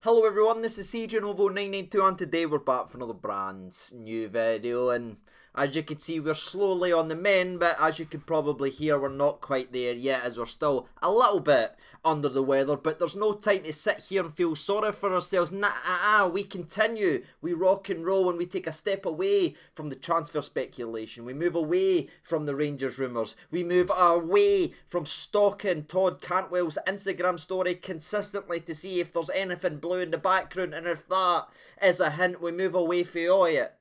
Hello everyone, this is CJ Novo 992 and today we're back for another brand new video, and as you can see we're slowly on the mend, but as you can probably hear we're not quite there yet as we're still a little bit under the weather, but there's no time to sit here and feel sorry for ourselves. We continue, we rock and roll, and we take a step away from the transfer speculation, we move away from the Rangers rumours, we move away from stalking Todd Cantwell's Instagram story consistently to see if there's anything blue in the background, and if that is a hint, we move away from all it,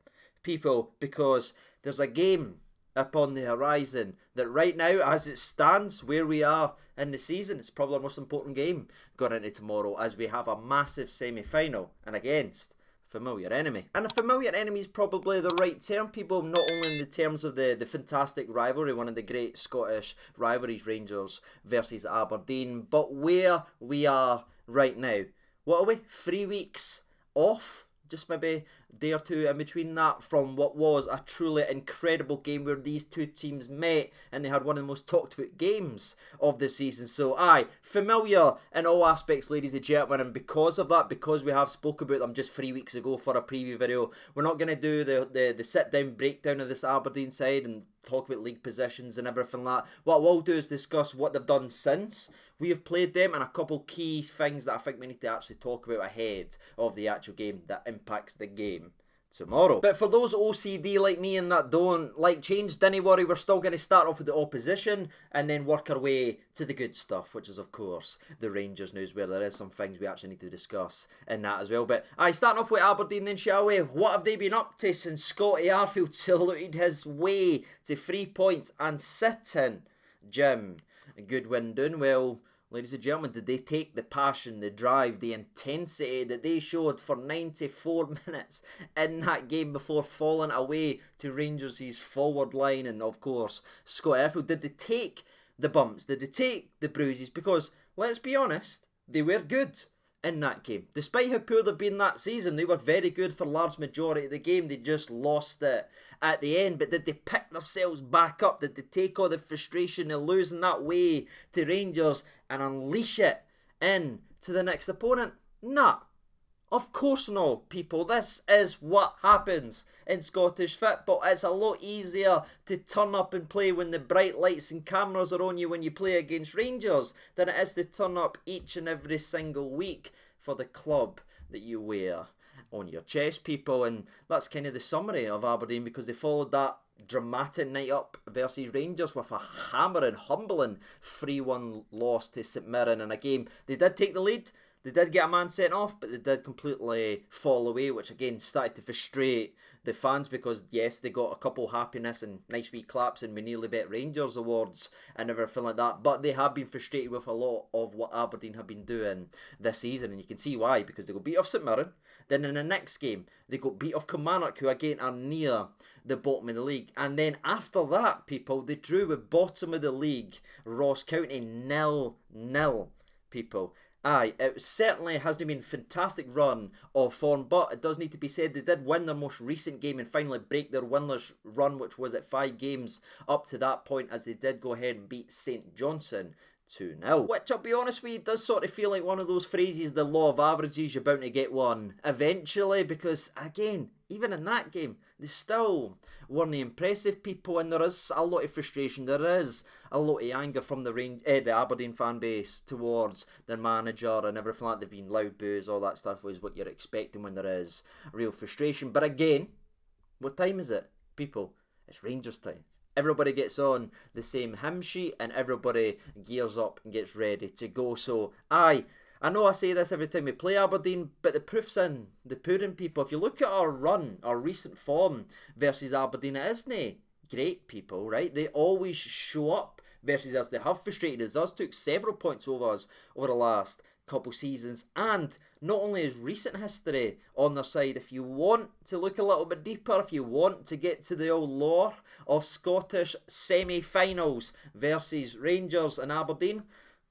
people, because there's a game upon the horizon that right now, as it stands, where we are in the season, it's probably our most important game going into tomorrow, as we have a massive semi-final and against familiar enemy. And a familiar enemy is probably the right term, people, not only in the terms of the fantastic rivalry, one of the great Scottish rivalries, Rangers versus Aberdeen, but where we are right now. What are we? 3 weeks off? Just maybe a day or two in between that from what was a truly incredible game where these two teams met and they had one of the most talked about games of the season. So familiar in all aspects, ladies and gentlemen, and because of that, because we have spoke about them just 3 weeks ago for a preview video, we're not going to do the sit down breakdown of this Aberdeen side and talk about league positions and everything like that. What we'll do is discuss what they've done since we have played them and a couple key things that I think we need to actually talk about ahead of the actual game that impacts the game tomorrow. But for those OCD like me and that don't like change, don't worry, we're still going to start off with the opposition and then work our way to the good stuff, which is of course the Rangers news, where there is some things we actually need to discuss in that as well. But starting off with Aberdeen then, shall we? What have they been up to since Scotty Arfield saluted his way to 3 points and sitting Jim Goodwin doing? Well, ladies and gentlemen, did they take the passion, the drive, the intensity that they showed for 94 minutes in that game before falling away to Rangers' forward line and, of course, Scott Arfield? Did they take the bumps? Did they take the bruises? Because, let's be honest, they were good in that game. Despite how poor they've been that season, they were very good for a large majority of the game. They just lost it at the end. But did they pick themselves back up? Did they take all the frustration of losing that way to Rangers and unleash it in to the next opponent? Nah. Of course not, people. This is what happens in Scottish football. It's a lot easier to turn up and play when the bright lights and cameras are on you when you play against Rangers than it is to turn up each and every single week for the club that you wear on your chest, people. And that's kind of the summary of Aberdeen, because they followed that dramatic night up versus Rangers with a hammering, humbling 3-1 loss to St Mirren in a game. They did take the lead. They did get a man sent off, but they did completely fall away, which again started to frustrate the fans, because yes, they got a couple happiness and nice wee claps and we nearly bet Rangers awards and everything like that, but they have been frustrated with a lot of what Aberdeen have been doing this season, and you can see why, because they got beat off St Mirren, then in the next game they got beat off Kilmarnock, who again are near the bottom of the league, and then after that, people, they drew with bottom of the league Ross County 0-0, people. It certainly hasn't been a fantastic run of form, but it does need to be said they did win their most recent game and finally break their winless run, which was at 5 games up to that point, as they did go ahead and beat St Johnstone 2-0. Which, I'll be honest with you, does sort of feel like one of those phrases, the law of averages, you're bound to get one eventually, because again, even in that game, they still weren't impressive, people, and there is a lot of frustration, there is a lot of anger from the Aberdeen fan base towards their manager and everything like that. They've been loud boos, all that stuff was what you're expecting when there is real frustration. But again, what time is it, people? It's Rangers time. Everybody gets on the same hymn sheet and everybody gears up and gets ready to go. So, I know I say this every time we play Aberdeen, but the proof's in the pudding, people. If you look at our run, our recent form versus Aberdeen, it isn't great, people, right? They always show up versus us. They have frustrated us. Us took several points over us over the last couple seasons, and not only is recent history on their side, if you want to look a little bit deeper, if you want to get to the old lore of Scottish semi-finals versus Rangers and Aberdeen,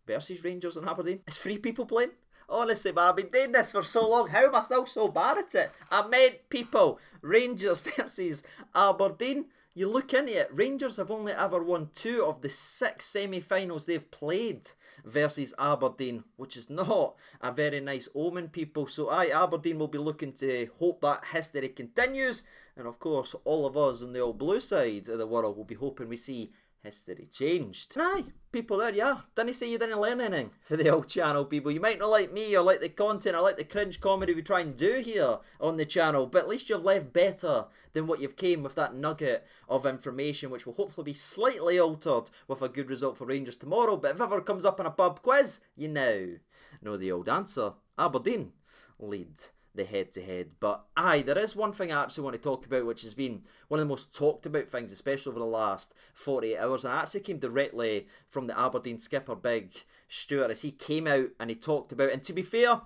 it's 3 people playing. Honestly, man, I've been doing this for so long. How am I still so bad at it? I meant, people, Rangers versus Aberdeen. You look into it, Rangers have only ever won 2 of the 6 semi-finals they've played versus Aberdeen, which is not a very nice omen, people. So Aberdeen will be looking to hope that history continues, and of course all of us on the old blue side of the world will be hoping we see history changed. And people, there you are. Didn't say you didn't learn anything for the old channel, people. You might not like me or like the content or like the cringe comedy we try and do here on the channel, but at least you've left better than what you've came with that nugget of information, which will hopefully be slightly altered with a good result for Rangers tomorrow. But if ever comes up in a pub quiz, you know the old answer. Aberdeen lead the head-to-head. But there is one thing I actually want to talk about, which has been one of the most talked about things, especially over the last 48 hours, and it actually came directly from the Aberdeen skipper, Big Stewart, as he came out and he talked about, and to be fair,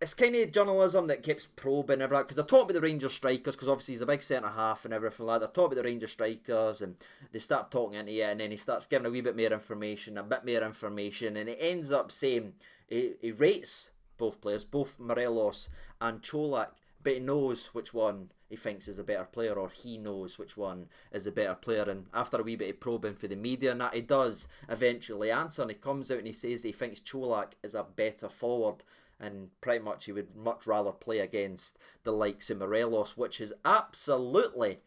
it's kind of journalism that keeps probing everything, because they're talking about the Rangers strikers, because obviously he's a big centre-half and everything like that. They're talking about the Rangers strikers, and they start talking into it, and then he starts giving a wee bit more information, and it ends up saying he rates both players, both Morelos and Čolak, but he knows which one he thinks is a better player, or he knows which one is a better player. And after a wee bit of probing for the media and that, he does eventually answer, and he comes out and he says that he thinks Čolak is a better forward, and pretty much he would much rather play against the likes of Morelos, which has absolutely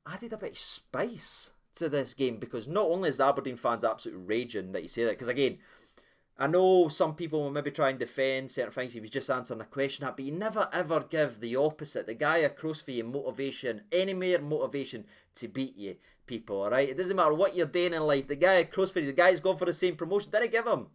added a bit of spice to this game, because not only is the Aberdeen fans absolutely raging that you say that, because again, I know some people will maybe try and defend certain things, he was just answering a question, but you never ever give the opposite, the guy across for you, motivation, any more motivation to beat you, people, alright? It doesn't matter what you're doing in life, the guy across for you, the guy's gone for the same promotion, didn't give him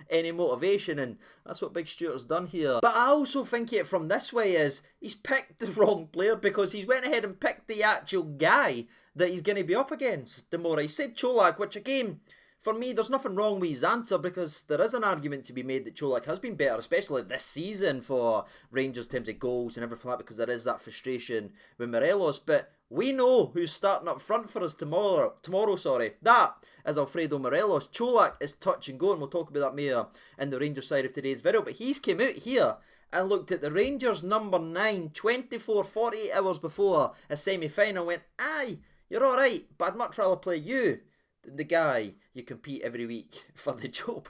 any motivation, and that's what Big Stewart's done here. But I also think it from this way is, he's picked the wrong player, because he's went ahead and picked the actual guy that he's going to be up against tomorrow. He said Čolak, which again, for me, there's nothing wrong with his answer, because there is an argument to be made that Čolak has been better, especially this season for Rangers in terms of goals and everything like that, because there is that frustration with Morelos. But we know who's starting up front for us tomorrow. That is Alfredo Morelos. Čolak is touch and go, and we'll talk about that more in the Rangers side of today's video. But he's came out here and looked at the Rangers number 9, 48 hours before a semi-final, and went, aye, you're alright, but I'd much rather play you than the guy you compete every week for the job.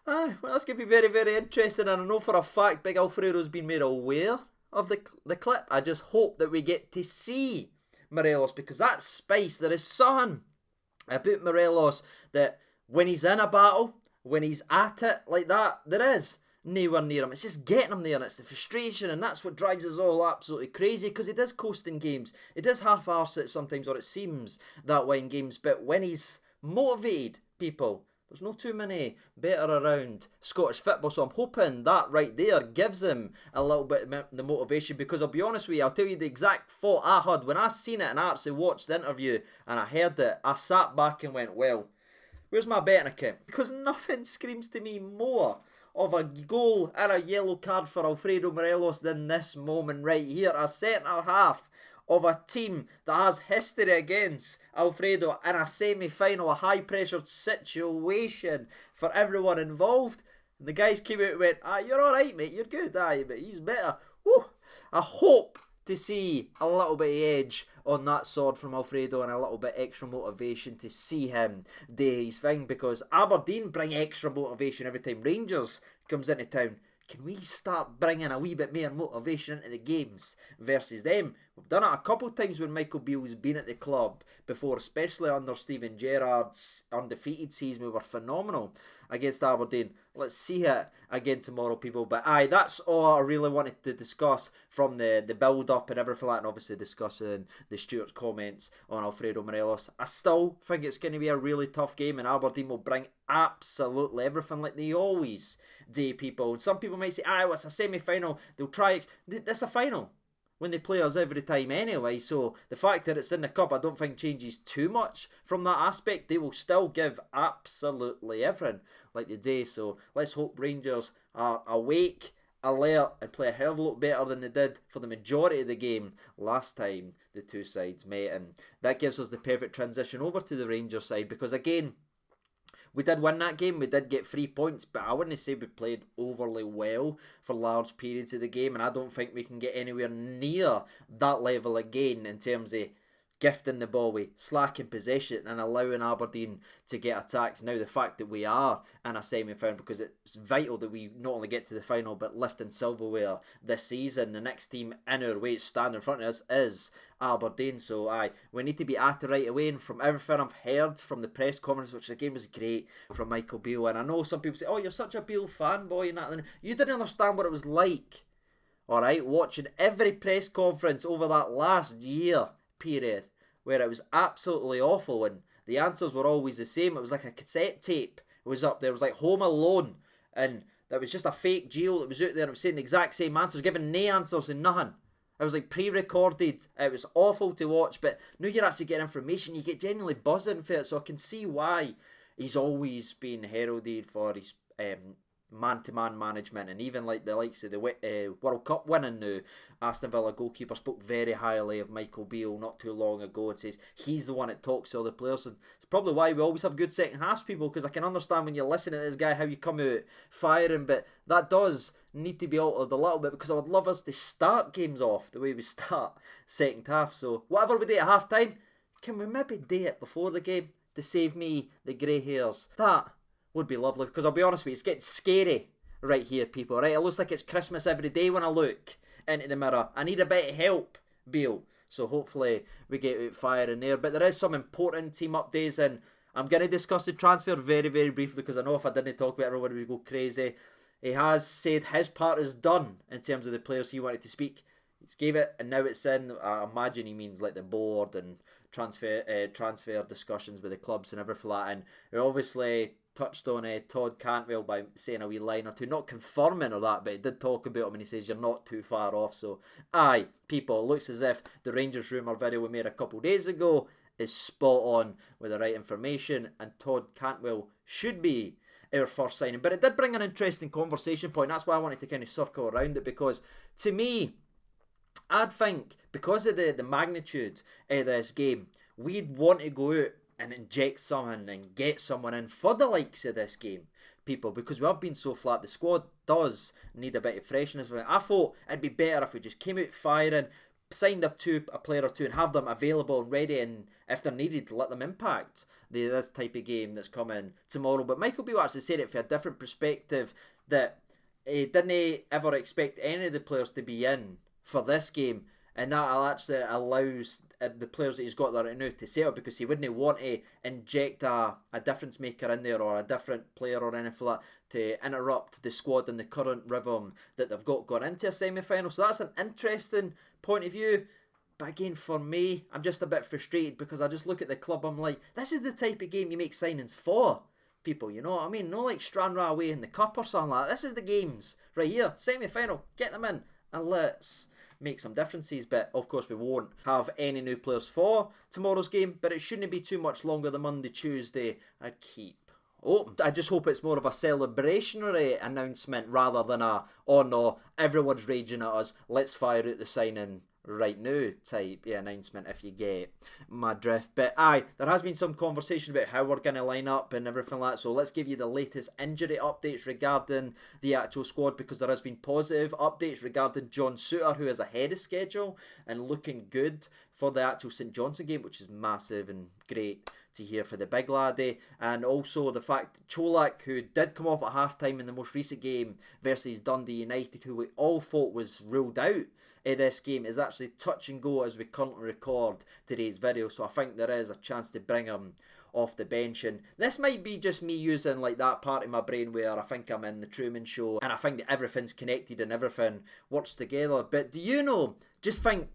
Well, that's going to be very, very interesting, and I know for a fact Big Alfredo's been made aware of the clip. I just hope that we get to see Morelos, because that spice, there is something about Morelos that when he's in a battle, when he's at it like that, there is nowhere near him. It's just getting him there, and it's the frustration, and that's what drives us all absolutely crazy, because he does coast in games. He does half-arse it sometimes, or it seems that way in games, but when he's motivated, people, there's no too many better around Scottish football, so I'm hoping that right there gives him a little bit of the motivation, because I'll be honest with you, I'll tell you the exact thought I had when I seen it and I actually watched the interview and I heard it. I sat back and went, well, where's my betting account? Because nothing screams to me more of a goal and a yellow card for Alfredo Morelos than this moment right here. A centre half of a team that has history against Alfredo in a semi-final, a high-pressured situation for everyone involved. And the guys came out and went, you're alright, mate, you're good, but he's better. Woo. I hope to see a little bit of edge on that sword from Alfredo, and a little bit extra motivation to see him do his thing, because Aberdeen bring extra motivation every time Rangers comes into town. Can we start bringing a wee bit more motivation into the games versus them? We've done it a couple of times when Michael Beale's been at the club before, especially under Steven Gerrard's undefeated season. We were phenomenal against Aberdeen. Let's see it again tomorrow, people. But that's all I really wanted to discuss from the build-up and everything like that, and obviously discussing the Stewart's comments on Alfredo Morelos. I still think it's going to be a really tough game, and Aberdeen will bring absolutely everything like they always do, people. And some people might say, well, it's a semi-final, they'll try. It's a final when they play us every time anyway, so the fact that it's in the cup I don't think changes too much from that aspect. They will still give absolutely everything like they do, so let's hope Rangers are awake, alert, and play a hell of a lot better than they did for the majority of the game last time the two sides met. And that gives us the perfect transition over to the Rangers side, because again, we did win that game, we did get 3 points, but I wouldn't say we played overly well for large periods of the game, and I don't think we can get anywhere near that level again in terms of gifting the ball away, slacking possession and allowing Aberdeen to get attacks. Now the fact that we are in a semi-final, because it's vital that we not only get to the final but lifting silverware this season. The next team in our way to stand in front of us is Aberdeen, so we need to be at it right away. And from everything I've heard from the press conference, which the game was great from Michael Beale, and I know some people say, oh, you're such a Beale fanboy and that, you didn't understand what it was like, alright, watching every press conference over that last year period where it was absolutely awful and the answers were always the same. It was like a cassette tape. It was up there. It was like Home Alone, and that was just a fake Gio that was out there and it was saying the exact same answers, giving no answers and nothing. It was like pre-recorded. It was awful to watch, but now you're actually getting information. You get genuinely buzzing for it, so I can see why he's always been heralded for his man-to-man management, and even like the likes of the World Cup winning now, Aston Villa goalkeeper spoke very highly of Michael Beale not too long ago and says he's the one that talks to all the players, and it's probably why we always have good second halves, people, because I can understand when you're listening to this guy how you come out firing, but that does need to be altered a little bit, because I would love us to start games off the way we start second half. So whatever we do at half time, can we maybe do it before the game to save me the grey hairs? That would be lovely, because I'll be honest with you, it's getting scary right here, people, right? It looks like it's Christmas every day when I look into the mirror. I need a bit of help, Beale. So hopefully we get out fire in there. But there is some important team updates, and I'm going to discuss the transfer very, very briefly, because I know if I didn't talk about it, everybody would go crazy. He has said his part is done in terms of the players he wanted to speak. He's gave it, and now it's in. I imagine he means like the board and transfer discussions with the clubs and everything like that. And he obviously touched on Todd Cantwell by saying a wee line or two, not confirming or that, but he did talk about him and he says you're not too far off. So people, it looks as if the Rangers rumour video we made a couple of days ago is spot on with the right information, and Todd Cantwell should be our first signing. But it did bring an interesting conversation point. That's why I wanted to kind of circle around it, because to me, I'd think because of the magnitude of this game, we'd want to go out and inject someone and get someone in for the likes of this game, people, because we have been so flat. The squad does need a bit of freshness. I thought it'd be better if we just came out firing, signed up to a player or two and have them available and ready, and if they're needed, to let them impact this type of game that's coming tomorrow. But Michael Beale actually said it from a different perspective, that he didn't ever expect any of the players to be in for this game, and that actually allows the players that he's got there right now to settle, because he wouldn't want to inject a difference maker in there or a different player or anything like that to interrupt the squad and the current rhythm that they've got going into a semi-final. So that's an interesting point of view. But again, for me, I'm just a bit frustrated, because I just look at the club, I'm like, this is the type of game you make signings for, people, you know what I mean? No like Stranraer away in the cup or something like that. This is the games right here, semi-final, get them in and let's make some differences. But of course we won't have any new players for tomorrow's game, but it shouldn't be too much longer than Monday, Tuesday. I just hope it's more of a celebrationary announcement rather than a, oh no, everyone's raging at us, let's fire out the signing right now type announcement, if you get my drift. But there has been some conversation about how we're going to line up and everything like that, so let's give you the latest injury updates regarding the actual squad, because there has been positive updates regarding John Souttar, who is ahead of schedule and looking good for the actual St Johnstone game, which is massive and great to hear for the big laddie. And also the fact that Cholak, who did come off at half time in the most recent game versus Dundee United, who we all thought was ruled out in this game, is actually touch and go as we currently record today's video. So I think there is a chance to bring him off the bench, and this might be just me using like that part of my brain where I think I'm in the Truman Show and I think that everything's connected and everything works together. But do you know, just think,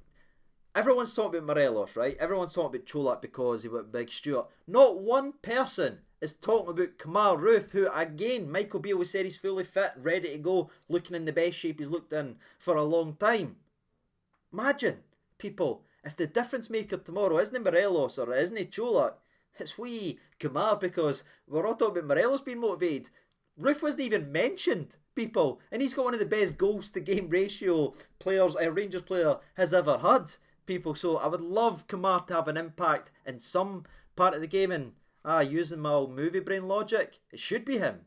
everyone's talking about Morelos, right? Everyone's talking about Cholak because he went big Stewart. Not one person is talking about Kamal Roof, who again, Michael Beale said he's fully fit, ready to go, looking in the best shape he's looked in for a long time. Imagine, people, if the difference maker tomorrow isn't Morelos or isn't Cholak, it's wee Kamal, because we're all talking about Morelos being motivated. Roof wasn't even mentioned, people, and he's got one of the best goals to game ratio players a Rangers player has ever had, people. So I would love Kamar to have an impact in some part of the game, and using my old movie brain logic, it should be him,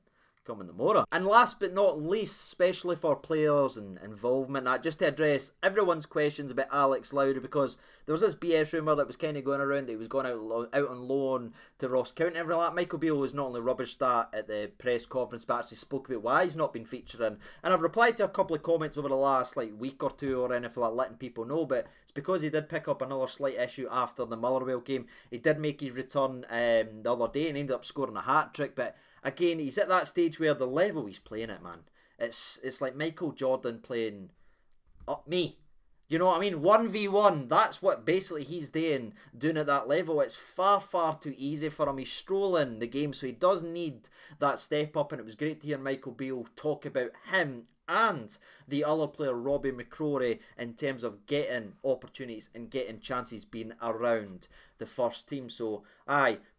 coming tomorrow. And last but not least, especially for players and involvement, just to address everyone's questions about Alex Lowry, because there was this BS rumour that was kind of going around that he was going out on loan to Ross County and everything like that. Michael Beale was not only rubbish that at the press conference, but actually spoke about why he's not been featuring. And I've replied to a couple of comments over the last week or two or anything like letting people know, but it's because he did pick up another slight issue after the Motherwell game. He did make his return the other day and ended up scoring a hat-trick, but again, he's at that stage where the level he's playing at, man, it's like Michael Jordan playing up me. You know what I mean? 1v1, that's what basically he's doing at that level. It's far, far too easy for him. He's strolling the game, so he does need that step up, and it was great to hear Michael Beale talk about him and the other player, Robbie McCrory, in terms of getting opportunities and getting chances being around the first team. So,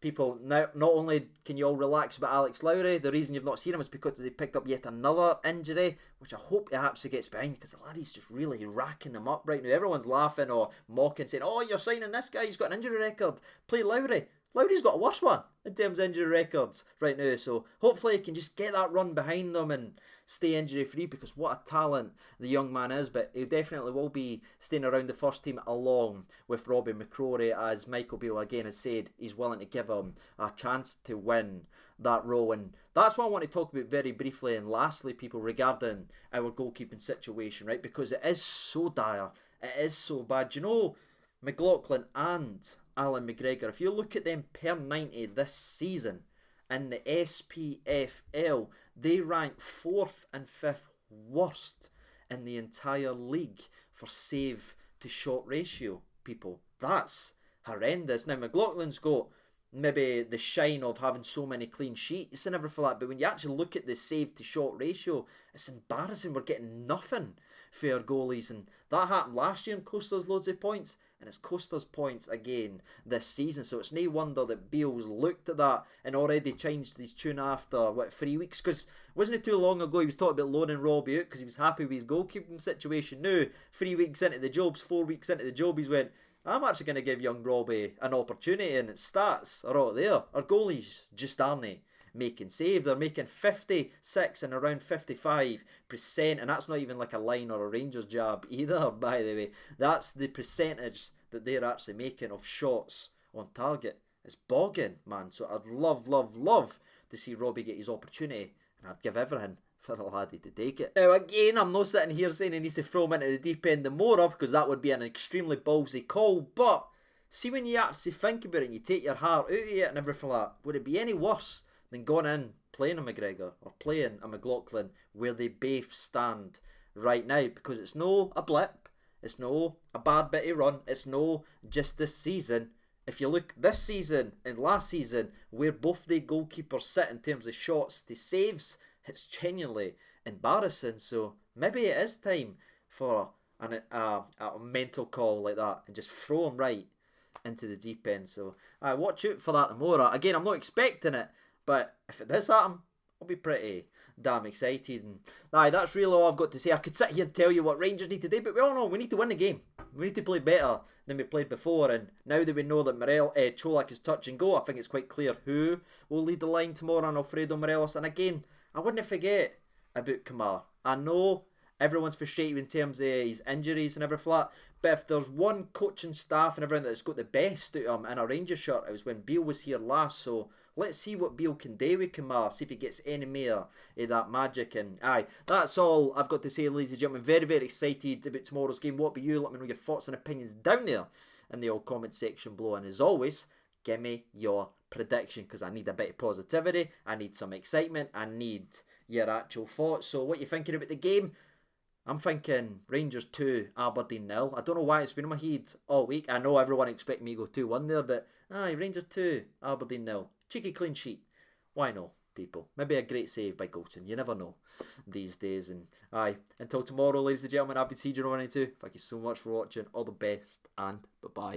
people, now not only can you all relax about Alex Lowry, the reason you've not seen him is because he picked up yet another injury, which I hope he actually gets behind, because the laddie's just really racking them up right now. Everyone's laughing or mocking, saying, oh, you're signing this guy, he's got an injury record, play Lowry. Lowry's got a worse one in terms of injury records right now, so hopefully he can just get that run behind them and stay injury free, because what a talent the young man is. But he definitely will be staying around the first team along with Robbie McCrory, as Michael Beale again has said he's willing to give him a chance to win that role. And that's what I want to talk about very briefly and lastly, people, regarding our goalkeeping situation, right? Because it is so dire, it is so bad. You know, McLaughlin and Alan McGregor, if you look at them per 90 this season in the SPFL, they rank 4th and 5th worst in the entire league for save to shot ratio, people. That's horrendous. Now, McLaughlin's got maybe the shine of having so many clean sheets and everything like that, but when you actually look at the save to shot ratio, it's embarrassing. We're getting nothing for our goalies, and that happened last year and cost us loads of points, and it's cost us points again this season. So it's no wonder that Beale's looked at that and already changed his tune after 3 weeks, because wasn't it too long ago he was talking about loaning Robbie out because he was happy with his goalkeeping situation. Now 3 weeks into the jobs, 4 weeks into the job, he's went, I'm actually going to give young Robbie an opportunity, and its stats are all there. Our goalies just aren't making save. They're making 56 and around 55%, and that's not even like a line or a Rangers jab either, by the way. That's the percentage that they're actually making of shots on target. It's bogging, man. So I'd love to see Robbie get his opportunity, and I'd give everything for the laddie to take it. Now again, I'm not sitting here saying he needs to throw him into the deep end more up, because that would be an extremely ballsy call, but see, when you actually think about it and you take your heart out of it and everything like that, would it be any worse than going in playing a McGregor or playing a McLaughlin where they both stand right now? Because it's no a blip, it's no a bad bitty run, it's no just this season. If you look this season and last season, where both the goalkeepers sit in terms of shots to saves, it's genuinely embarrassing. So maybe it is time for a mental call like that and just throw him right into the deep end. So watch out for that tomorrow. Again, I'm not expecting it, but if it does happen, I'll be pretty damn excited. And that's really all I've got to say. I could sit here and tell you what Rangers need to do, but we all know we need to win the game. We need to play better than we played before, and now that we know that Cholak is touch and go, I think it's quite clear who will lead the line tomorrow, and Alfredo Morelos. And again, I wouldn't forget about Kamar. I know everyone's frustrated in terms of his injuries and everything like that, but if there's one coaching staff and everyone that's got the best out of him in a Rangers shirt, it was when Beale was here last. So let's see what Beale can do with Kamar, see if he gets any more of that magic. And that's all I've got to say, ladies and gentlemen. Very, very excited about tomorrow's game. What about you? Let me know your thoughts and opinions down there in the old comment section below. And as always, give me your prediction, because I need a bit of positivity, I need some excitement, I need your actual thoughts. So what you thinking about the game? I'm thinking Rangers 2, Aberdeen 0. I don't know why it's been in my head all week. I know everyone expect me to go 2-1 there, but Rangers 2, Aberdeen 0. Cheeky clean sheet. Why no, people? Maybe a great save by Goulton. You never know these days. And until tomorrow, ladies and gentlemen, I've been CJ92. Thank you so much for watching. All the best, and bye-bye.